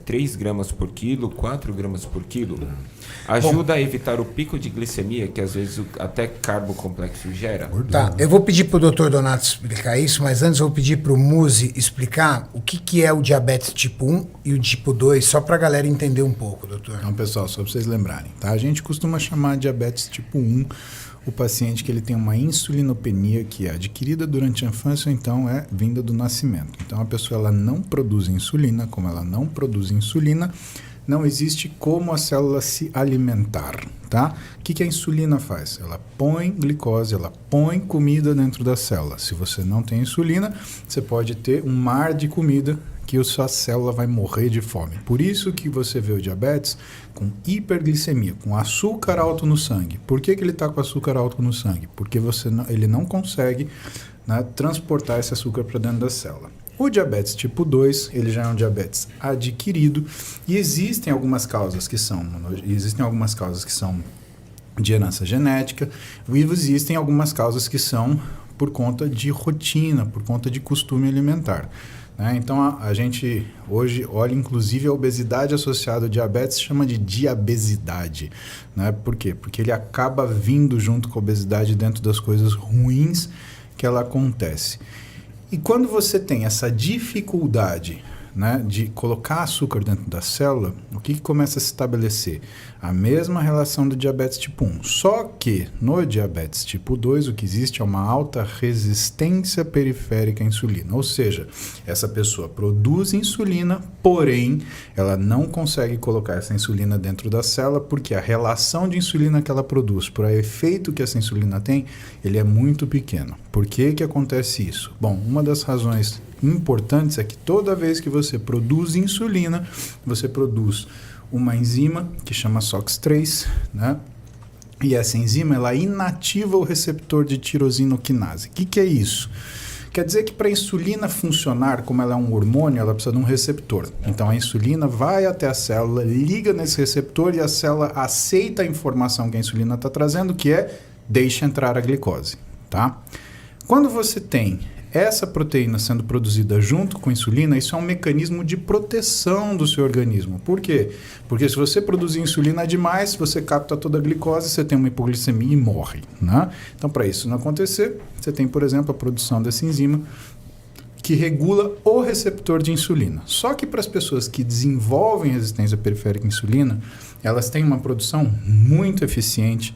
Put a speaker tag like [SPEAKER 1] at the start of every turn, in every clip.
[SPEAKER 1] 3 gramas por quilo, 4 gramas por quilo, ajuda a evitar o pico de glicemia que às vezes até carbo complexo gera?
[SPEAKER 2] Tá, eu vou pedir para o Dr. Donato explicar isso, mas antes eu vou pedir para o Muzi explicar o que é o diabetes tipo 1 e o tipo 2, só para a galera entender um pouco, doutor.
[SPEAKER 3] Então, pessoal, só para vocês lembrarem, tá? A gente costuma chamar de diabetes tipo 1 o paciente que ele tem uma insulinopenia que é adquirida durante a infância, ou então é vinda do nascimento. Então, a pessoa ela não produz insulina, como ela não produz insulina, não existe como a célula se alimentar, tá? O que a insulina faz? Ela põe glicose, ela põe comida dentro da célula. Se você não tem insulina, você pode ter um mar de comida que a sua célula vai morrer de fome. Por isso que você vê o diabetes com hiperglicemia, com açúcar alto no sangue. Por que ele está com açúcar alto no sangue? Porque ele não consegue, né, transportar esse açúcar para dentro da célula. O diabetes tipo 2, ele já é um diabetes adquirido e existem algumas causas que são de herança genética e existem algumas causas que são por conta de rotina, por conta de costume alimentar. Então, a gente hoje olha, inclusive, a obesidade associada ao diabetes, chama de diabesidade. Né? Por quê? Porque ele acaba vindo junto com a obesidade dentro das coisas ruins que ela acontece. E quando você tem essa dificuldade, né, de colocar açúcar dentro da célula, o que começa a se estabelecer? A mesma relação do diabetes tipo 1. Só que no diabetes tipo 2, o que existe é uma alta resistência periférica à insulina. Ou seja, essa pessoa produz insulina, porém, ela não consegue colocar essa insulina dentro da célula porque a relação de insulina que ela produz para o efeito que essa insulina tem, ele é muito pequeno. Por que acontece isso? Bom, uma das razões importantes é que toda vez que você produz insulina, você produz uma enzima que chama SOX3, né? E essa enzima ela inativa o receptor de tirosinoquinase. O que é isso? Quer dizer que para a insulina funcionar, como ela é um hormônio, ela precisa de um receptor. Então a insulina vai até a célula, liga nesse receptor e a célula aceita a informação que a insulina está trazendo, que é deixa entrar a glicose, tá? Quando você tem essa proteína sendo produzida junto com a insulina, isso é um mecanismo de proteção do seu organismo. Por quê? Porque se você produzir insulina demais, você capta toda a glicose, você tem uma hipoglicemia e morre, né? Então, para isso não acontecer, você tem, por exemplo, a produção dessa enzima que regula o receptor de insulina. Só que para as pessoas que desenvolvem resistência periférica à insulina, elas têm uma produção muito eficiente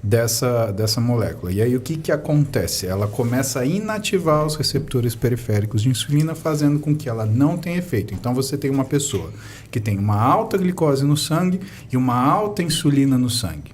[SPEAKER 3] dessa molécula. E aí o que acontece? Ela começa a inativar os receptores periféricos de insulina, fazendo com que ela não tenha efeito. Então você tem uma pessoa que tem uma alta glicose no sangue e uma alta insulina no sangue.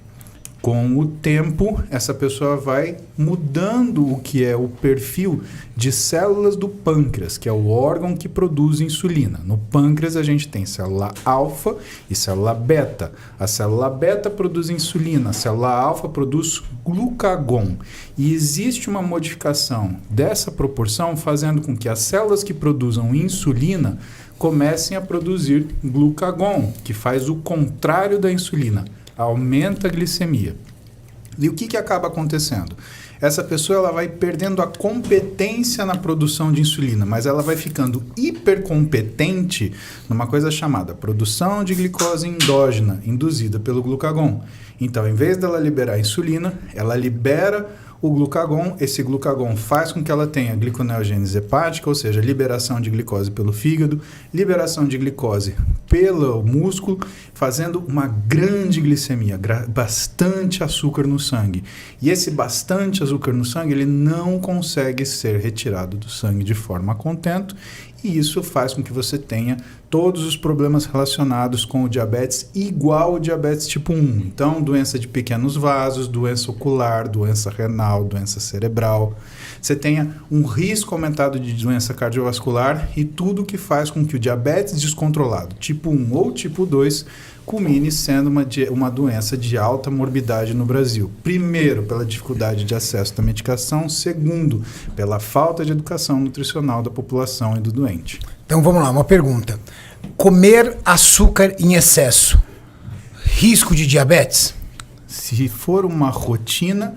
[SPEAKER 3] Com o tempo, essa pessoa vai mudando o que é o perfil de células do pâncreas, que é o órgão que produz insulina. No pâncreas, a gente tem célula alfa e célula beta. A célula beta produz insulina, a célula alfa produz glucagon. E existe uma modificação dessa proporção, fazendo com que as células que produzam insulina comecem a produzir glucagon, que faz o contrário da insulina. Aumenta a glicemia. E o que acaba acontecendo? Essa pessoa ela vai perdendo a competência na produção de insulina, mas ela vai ficando hipercompetente numa coisa chamada produção de glicose endógena, induzida pelo glucagon. Então, em vez dela liberar a insulina, ela libera o glucagon. Esse glucagon faz com que ela tenha gliconeogênese hepática, ou seja, liberação de glicose pelo fígado, liberação de glicose pelo músculo, fazendo uma grande glicemia, bastante açúcar no sangue. E esse bastante açúcar no sangue, ele não consegue ser retirado do sangue de forma a contento, e isso faz com que você tenha todos os problemas relacionados com o diabetes igual ao diabetes tipo 1. Então, doença de pequenos vasos, doença ocular, doença renal, doença cerebral. Você tenha um risco aumentado de doença cardiovascular e tudo que faz com que o diabetes descontrolado, tipo 1 ou tipo 2, culmine sendo uma doença de alta morbidade no Brasil. Primeiro, pela dificuldade de acesso à medicação. Segundo, pela falta de educação nutricional da população e do doente.
[SPEAKER 2] Então vamos lá, uma pergunta. Comer açúcar em excesso, risco de diabetes?
[SPEAKER 3] Se for uma rotina,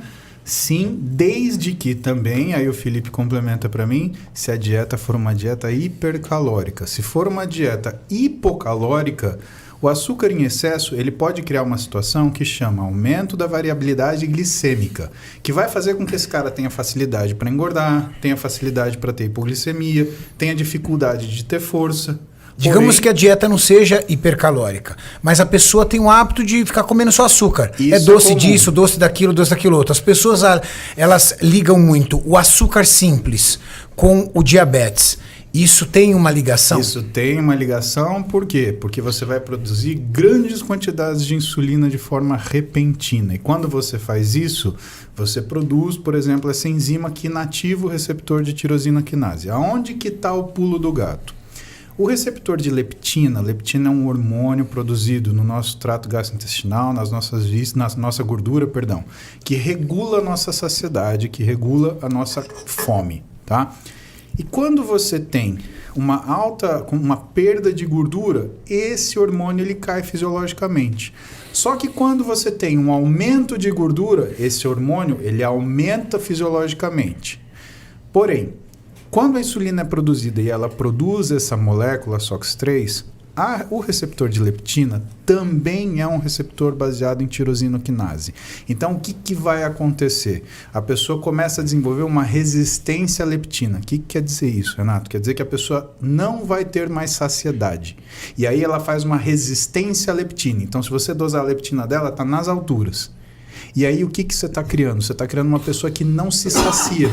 [SPEAKER 3] Sim, desde que também, aí o Felipe complementa para mim, se a dieta for uma dieta hipercalórica. Se for uma dieta hipocalórica, o açúcar em excesso ele pode criar uma situação que chama aumento da variabilidade glicêmica, que vai fazer com que esse cara tenha facilidade para engordar, tenha facilidade para ter hipoglicemia, tenha dificuldade de ter força.
[SPEAKER 2] Digamos que a dieta não seja hipercalórica, mas a pessoa tem o hábito de ficar comendo só açúcar. É doce disso, doce daquilo outro. As pessoas, elas ligam muito o açúcar simples com o diabetes. Isso tem uma ligação?
[SPEAKER 3] Isso tem uma ligação, por quê? Porque você vai produzir grandes quantidades de insulina de forma repentina. E quando você faz isso, você produz, por exemplo, essa enzima que inativa o receptor de tirosina quinase. Aonde que está o pulo do gato? O receptor de leptina é um hormônio produzido no nosso trato gastrointestinal, na nossa gordura, que regula a nossa saciedade, que regula a nossa fome, tá? E quando você tem uma perda de gordura, esse hormônio ele cai fisiologicamente. Só que quando você tem um aumento de gordura, esse hormônio ele aumenta fisiologicamente. Porém, quando a insulina é produzida e ela produz essa molécula SOX3, o receptor de leptina também é um receptor baseado em tirosina quinase. Então, o que vai acontecer? A pessoa começa a desenvolver uma resistência à leptina. O que quer dizer isso, Renato? Quer dizer que a pessoa não vai ter mais saciedade. E aí ela faz uma resistência à leptina. Então, se você dosar a leptina dela, está nas alturas. E aí, o que você está criando? Você está criando uma pessoa que não se sacia.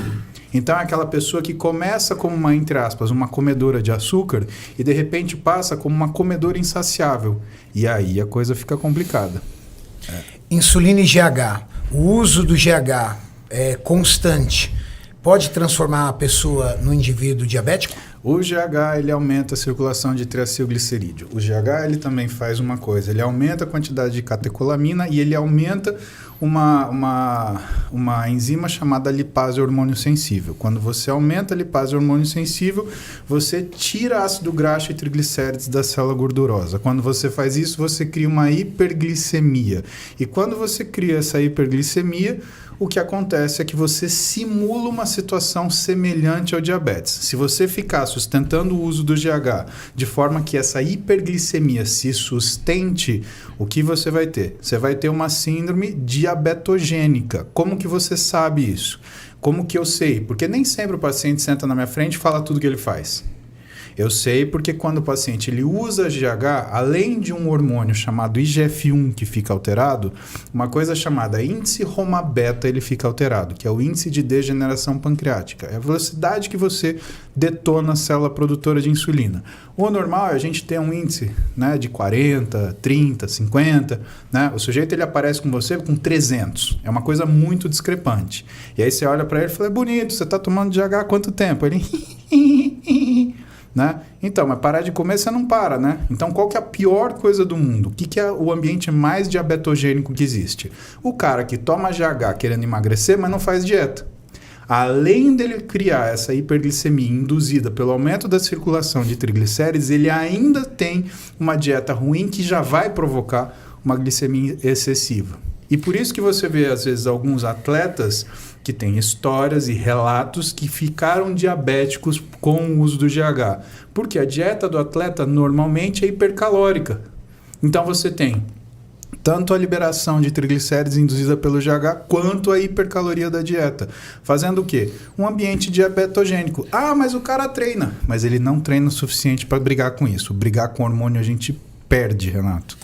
[SPEAKER 3] Então, é aquela pessoa que começa como uma, entre aspas, uma comedora de açúcar e, de repente, passa como uma comedora insaciável. E aí a coisa fica complicada.
[SPEAKER 2] Insulina e GH. O uso do GH constante pode transformar a pessoa no indivíduo diabético?
[SPEAKER 3] O GH ele aumenta a circulação de triacilglicerídeo. O GH ele também faz uma coisa, ele aumenta a quantidade de catecolamina e ele aumenta uma enzima chamada lipase hormônio sensível. Quando você aumenta a lipase hormônio sensível, você tira ácido graxo e triglicérides da célula gordurosa. Quando você faz isso, você cria uma hiperglicemia. E quando você cria essa hiperglicemia, o que acontece é que você simula uma situação semelhante ao diabetes. Se você ficar sustentando o uso do GH de forma que essa hiperglicemia se sustente, o que você vai ter? Você vai ter uma síndrome diabetogênica. Como que você sabe isso? Como que eu sei? Porque nem sempre o paciente senta na minha frente e fala tudo que ele faz. Eu sei porque quando o paciente ele usa GH, além de um hormônio chamado IGF-1 que fica alterado, uma coisa chamada índice Roma-beta ele fica alterado, que é o índice de degeneração pancreática. É a velocidade que você detona a célula produtora de insulina. O normal é a gente ter um índice, né, de 40, 30, 50. Né? O sujeito ele aparece com você com 300. É uma coisa muito discrepante. E aí você olha para ele e fala, é bonito, você está tomando GH há quanto tempo? Ele... Né? Então, mas parar de comer você não para, né? Então, qual que é a pior coisa do mundo? O que é o ambiente mais diabetogênico que existe? O cara que toma GH querendo emagrecer, mas não faz dieta. Além dele criar essa hiperglicemia induzida pelo aumento da circulação de triglicérides, ele ainda tem uma dieta ruim que já vai provocar uma glicemia excessiva. E por isso que você vê, às vezes, alguns atletas que têm histórias e relatos que ficaram diabéticos com o uso do GH. Porque a dieta do atleta normalmente é hipercalórica. Então você tem tanto a liberação de triglicérides induzida pelo GH, quanto a hipercaloria da dieta. Fazendo o quê? Um ambiente diabetogênico. Ah, mas o cara treina. Mas ele não treina o suficiente para brigar com isso. Brigar com hormônio a gente perde, Renato.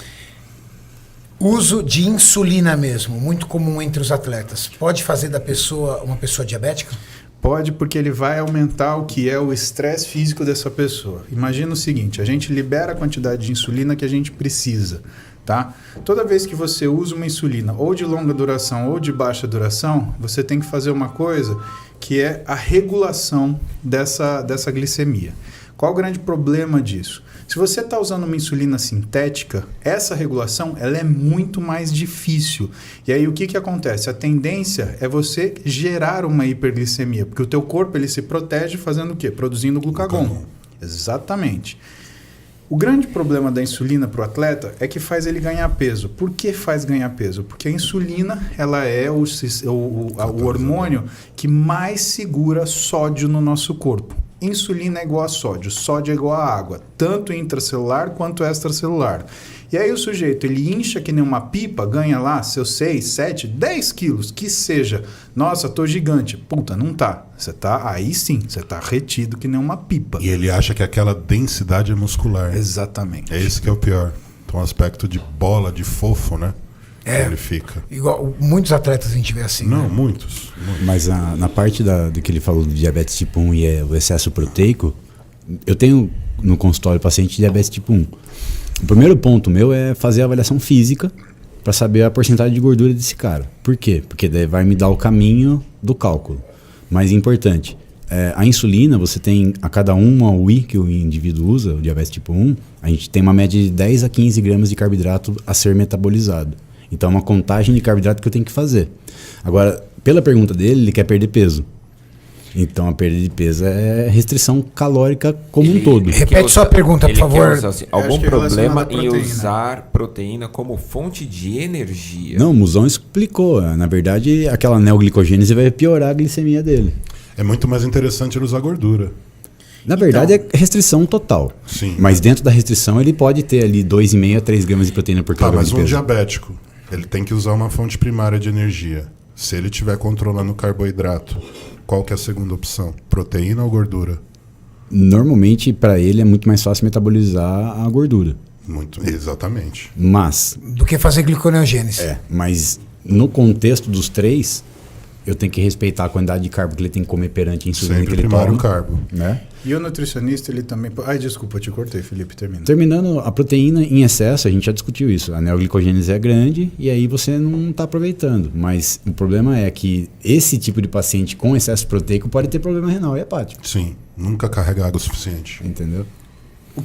[SPEAKER 2] Uso de insulina mesmo, muito comum entre os atletas. Pode fazer da pessoa uma pessoa diabética?
[SPEAKER 3] Pode, porque ele vai aumentar o que é o estresse físico dessa pessoa. Imagina o seguinte, a gente libera a quantidade de insulina que a gente precisa, tá? Toda vez que você usa uma insulina ou de longa duração ou de baixa duração, você tem que fazer uma coisa que é a regulação dessa glicemia. Qual o grande problema disso? Se você está usando uma insulina sintética, essa regulação ela é muito mais difícil. E aí o que acontece? A tendência é você gerar uma hiperglicemia, porque o teu corpo ele se protege fazendo o quê? Produzindo glucagon. Exatamente. O grande problema da insulina para o atleta é que faz ele ganhar peso. Por que faz ganhar peso? Porque a insulina ela é o hormônio que mais segura sódio no nosso corpo. Insulina é igual a sódio é igual a água, tanto intracelular quanto extracelular. E aí o sujeito, ele incha que nem uma pipa, ganha lá seus 6, 7, 10 quilos, que seja. Nossa, tô gigante. Puta, não tá. Você tá, aí sim, você tá retido que nem uma pipa.
[SPEAKER 4] E ele acha que aquela densidade é muscular.
[SPEAKER 3] Exatamente.
[SPEAKER 4] É esse que é o pior. Então, um aspecto de bola, de fofo, né? Ele fica.
[SPEAKER 2] Igual, muitos atletas a gente vê assim.
[SPEAKER 4] Não,
[SPEAKER 2] né?
[SPEAKER 4] muitos.
[SPEAKER 5] Mas na parte do que ele falou do diabetes tipo 1 e o excesso proteico, eu tenho no consultório paciente de diabetes tipo 1. O primeiro ponto meu é fazer a avaliação física para saber a porcentagem de gordura desse cara. Por quê? Porque daí vai me dar o caminho do cálculo. Mais importante, a insulina, você tem a cada uma UI que o indivíduo usa, o diabetes tipo 1, a gente tem uma média de 10 a 15 gramas de carboidrato a ser metabolizado. Então é uma contagem de carboidrato que eu tenho que fazer. Agora, pela pergunta dele, ele quer perder peso. Então a perda de peso é restrição calórica como um todo.
[SPEAKER 2] Repete sua pergunta, por favor.
[SPEAKER 1] Algum problema em
[SPEAKER 3] proteína.
[SPEAKER 1] usar proteína como fonte de energia?
[SPEAKER 5] Não, o Musão explicou. Na verdade, aquela neoglicogênese vai piorar a glicemia dele.
[SPEAKER 4] É muito mais interessante ele usar gordura.
[SPEAKER 5] Na verdade, é restrição total.
[SPEAKER 4] Sim.
[SPEAKER 5] Mas dentro da restrição, ele pode ter ali 2,5 a 3 gramas de proteína por
[SPEAKER 4] Tá,
[SPEAKER 5] quilograma
[SPEAKER 4] mas
[SPEAKER 5] de
[SPEAKER 4] um
[SPEAKER 5] peso.
[SPEAKER 4] diabético, ele tem que usar uma fonte primária de energia. Se ele estiver controlando o carboidrato, qual que é a segunda opção? Proteína ou gordura?
[SPEAKER 5] Normalmente, para ele, é muito mais fácil metabolizar a gordura.
[SPEAKER 4] Exatamente.
[SPEAKER 5] Mas,
[SPEAKER 2] Do que fazer gliconeogênese.
[SPEAKER 5] mas no contexto dos três, eu tenho que respeitar a quantidade de carbo que ele tem que comer perante a insulina
[SPEAKER 4] Sempre
[SPEAKER 5] que ele
[SPEAKER 4] primário
[SPEAKER 5] toma.
[SPEAKER 4] carbo.
[SPEAKER 5] Né?
[SPEAKER 3] E o nutricionista, ele também... Ai, desculpa, eu te cortei, Felipe, termina.
[SPEAKER 5] Terminando, a proteína em excesso, a gente já discutiu isso. A neoglicogênese é grande e aí você não está aproveitando. Mas o problema é que esse tipo de paciente com excesso proteico pode ter problema renal e hepático.
[SPEAKER 4] Sim, nunca carrega água o suficiente.
[SPEAKER 5] Entendeu?
[SPEAKER 3] O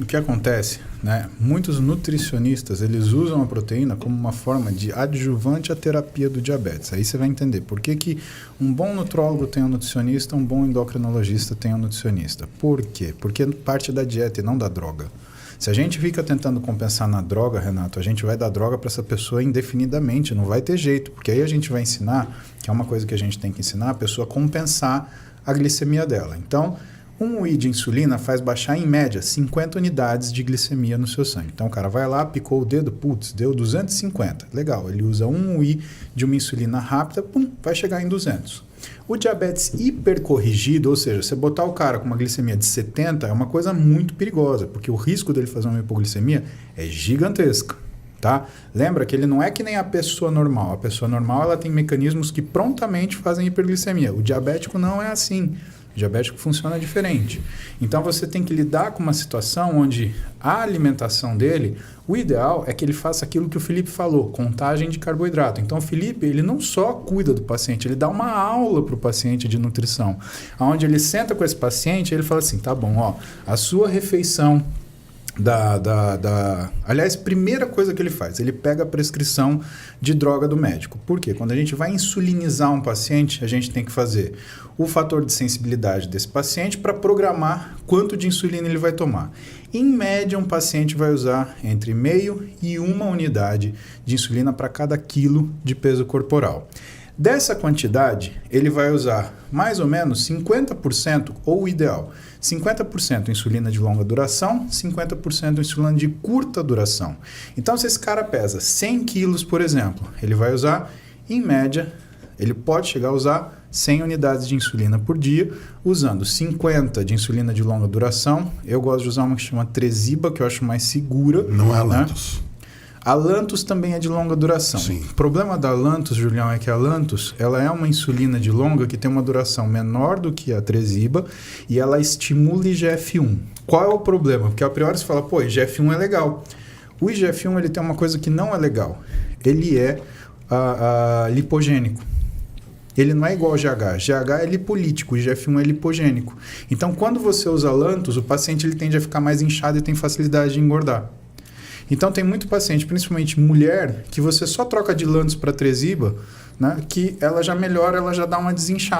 [SPEAKER 3] que acontece, né? Muitos nutricionistas, eles usam a proteína como uma forma de adjuvante à terapia do diabetes. Aí você vai entender por que um bom nutrólogo tem um nutricionista, um bom endocrinologista tem um nutricionista. Por quê? Porque parte da dieta e não da droga. Se a gente fica tentando compensar na droga, Renato, a gente vai dar droga para essa pessoa indefinidamente, não vai ter jeito, porque aí a gente vai ensinar, que é uma coisa que a gente tem que ensinar, a pessoa a compensar a glicemia dela. Então, um UI de insulina faz baixar, em média, 50 unidades de glicemia no seu sangue. Então, o cara vai lá, picou o dedo, putz, deu 250. Legal, ele usa um UI de uma insulina rápida, pum, vai chegar em 200. O diabetes hipercorrigido, ou seja, você botar o cara com uma glicemia de 70 é uma coisa muito perigosa, porque o risco dele fazer uma hipoglicemia é gigantesco. Tá? Lembra que ele não é que nem a pessoa normal. A pessoa normal ela tem mecanismos que prontamente fazem hiperglicemia. O diabético não é assim. O diabético funciona diferente. Então você tem que lidar com uma situação onde a alimentação dele, o ideal é que ele faça aquilo que o Felipe falou, contagem de carboidrato. Então o Felipe, ele não só cuida do paciente, ele dá uma aula para o paciente de nutrição, onde ele senta com esse paciente e ele fala assim, tá bom, ó, a sua refeição Aliás, primeira coisa que ele faz, ele pega a prescrição de droga do médico. Por quê? Quando a gente vai insulinizar um paciente, a gente tem que fazer o fator de sensibilidade desse paciente para programar quanto de insulina ele vai tomar. Em média, um paciente vai usar entre meio e 1 unidade de insulina para cada quilo de peso corporal. Dessa quantidade, ele vai usar mais ou menos 50%, ou o ideal, 50% insulina de longa duração, 50% insulina de curta duração. Então, se esse cara pesa 100 quilos, por exemplo, ele vai usar, em média, ele pode chegar a usar 100 unidades de insulina por dia, usando 50 de insulina de longa duração. Eu gosto de usar uma que chama Tresiba, que eu acho mais segura.
[SPEAKER 4] Não é a
[SPEAKER 3] né?
[SPEAKER 4] Lantus.
[SPEAKER 3] A Lantus também é de longa duração.
[SPEAKER 4] Sim.
[SPEAKER 3] O problema da Lantus, Julião, é que a Lantus ela é uma insulina de longa que tem uma duração menor do que a Tresiba e ela estimula IGF-1. Qual é o problema? Porque a priori você fala, pô, IGF-1 é legal. O IGF-1 ele tem uma coisa que não é legal. Ele é lipogênico. Ele não é igual ao GH. GH é lipolítico, o IGF-1 é lipogênico. Então, quando você usa Lantus, o paciente ele tende a ficar mais inchado e tem facilidade de engordar. Então, tem muito paciente, principalmente mulher, que você só troca de Lantus para Tresiba, né, que ela já melhora, ela já dá uma desinchada.